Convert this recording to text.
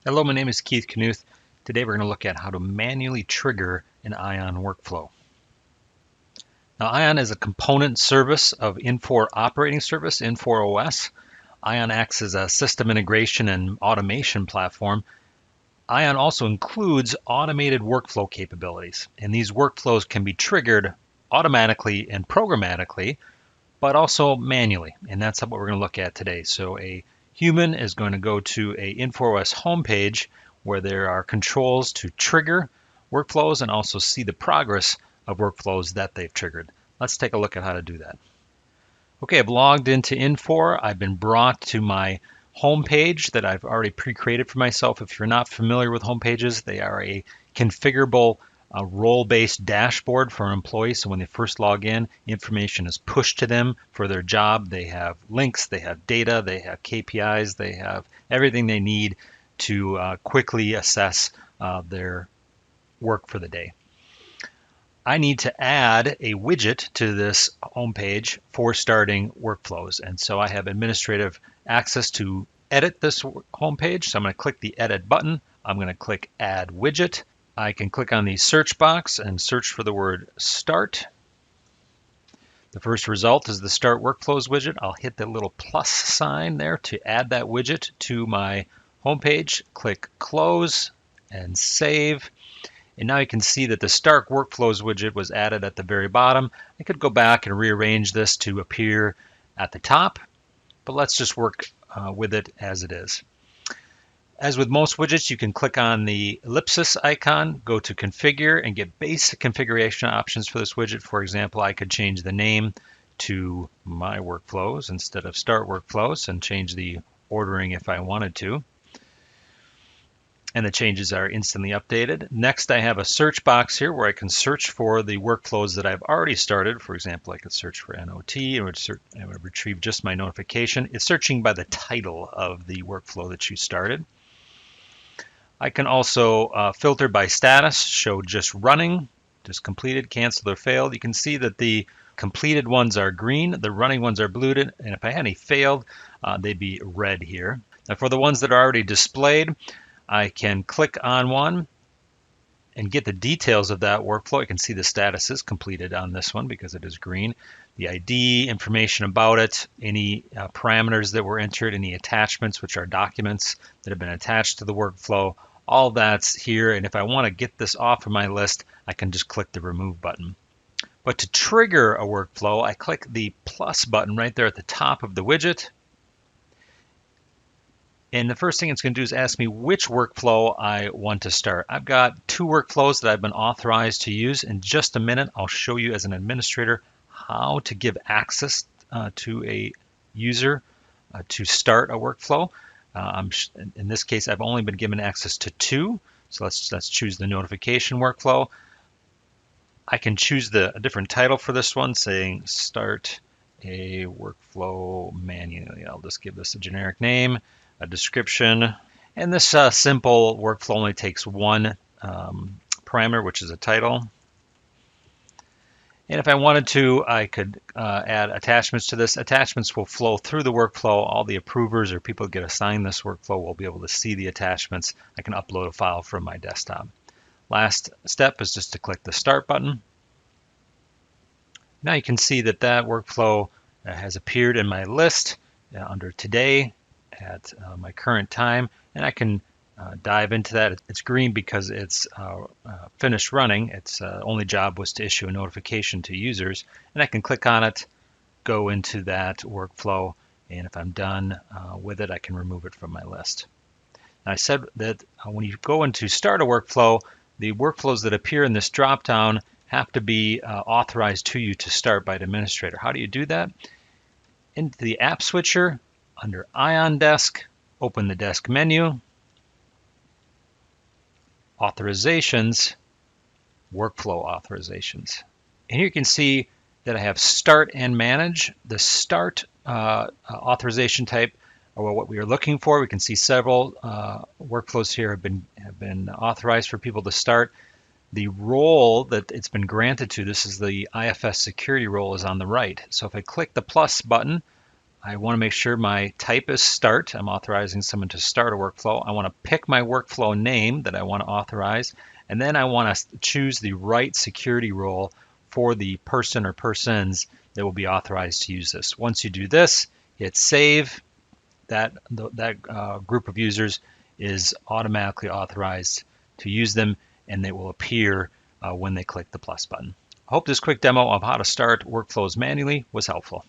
Hello, my name is Keith Knuth. Today we're going to look at how to manually trigger an ION workflow. Now, ION is a component service of Infor operating service, Infor OS. ION acts as a system integration and automation platform. ION also includes automated workflow capabilities, and these workflows can be triggered automatically and programmatically, but also manually, and that's what we're going to look at today. So a human is going to go to a Infor OS homepage where there are controls to trigger workflows and also see the progress of workflows that they've triggered. Let's take a look at how to do that. Okay, I've logged into Infor. I've been brought to my homepage that I've already pre-created for myself. If you're not familiar with homepages, they are a configurable role-based dashboard for employees. So when they first log in, information is pushed to them for their job. They have links, they have data, they have KPIs, they have everything they need to quickly assess their work for the day. I need to add a widget to this homepage for starting workflows. And so I have administrative access to edit this homepage. So I'm going to click the edit button. I'm going to click add widget. I can click on the search box and search for the word start. The first result is the start workflows widget. I'll hit the little plus sign there to add that widget to my homepage. Click close and save. And now you can see that the Start Workflows widget was added at the very bottom. I could go back and rearrange this to appear at the top, but let's just work with it as it is. As with most widgets, you can click on the ellipsis icon, go to Configure, and get basic configuration options for this widget. For example, I could change the name to My Workflows instead of Start Workflows and change the ordering if I wanted to. And the changes are instantly updated. Next, I have a search box here where I can search for the workflows that I've already started. For example, I could search for NOT and would retrieve just my notification. It's searching by the title of the workflow that you started. I can also filter by status, show just running, just completed, canceled, or failed. You can see that the completed ones are green, the running ones are blue, and if I had any failed, they'd be red here. Now for the ones that are already displayed, I can click on one and get the details of that workflow. I can see the status is completed on this one because it is green. The ID, information about it, any parameters that were entered, any attachments, which are documents that have been attached to the workflow, all that's here. And if I want to get this off of my list, I can just click the remove button. But to trigger a workflow, I click the plus button right there at the top of the widget. And the first thing it's going to do is ask me which workflow I want to start. I've got two workflows that I've been authorized to use. In just a minute, I'll show you as an administrator how to give access to a user to start a workflow. In this case, I've only been given access to two. So let's choose the notification workflow. I can choose a different title for this one, saying start a workflow manually. I'll just give this a generic name, a description, and this simple workflow only takes one parameter, which is a title. And if I wanted to, I could add attachments to this. Attachments will flow through the workflow. All the approvers or people who get assigned this workflow will be able to see the attachments. I can upload a file from my desktop. Last step is just to click the Start button. Now you can see that workflow has appeared in my list under Today at my current time, and I can dive into that. It's green because it's finished running. Its only job was to issue a notification to users, and I can click on it, go into that workflow, and if I'm done with it, I can remove it from my list. Now, I said that when you go into start a workflow, the workflows that appear in this drop-down have to be authorized to you to start by an administrator. How do you do that? Into the app switcher, under ION Desk, open the desk menu, authorizations, workflow authorizations. And here you can see that I have start and manage. The start authorization type, or what we are looking for. We can see several workflows here have been authorized for people to start. The role that it's been granted to, this is the IFS security role, is on the right. So if I click the plus button, I want to make sure my type is start. I'm authorizing someone to start a workflow. I want to pick my workflow name that I want to authorize, and then I want to choose the right security role for the person or persons that will be authorized to use this. Once you do this, hit save. That group of users is automatically authorized to use them, and they will appear when they click the plus button. I hope this quick demo of how to start workflows manually was helpful.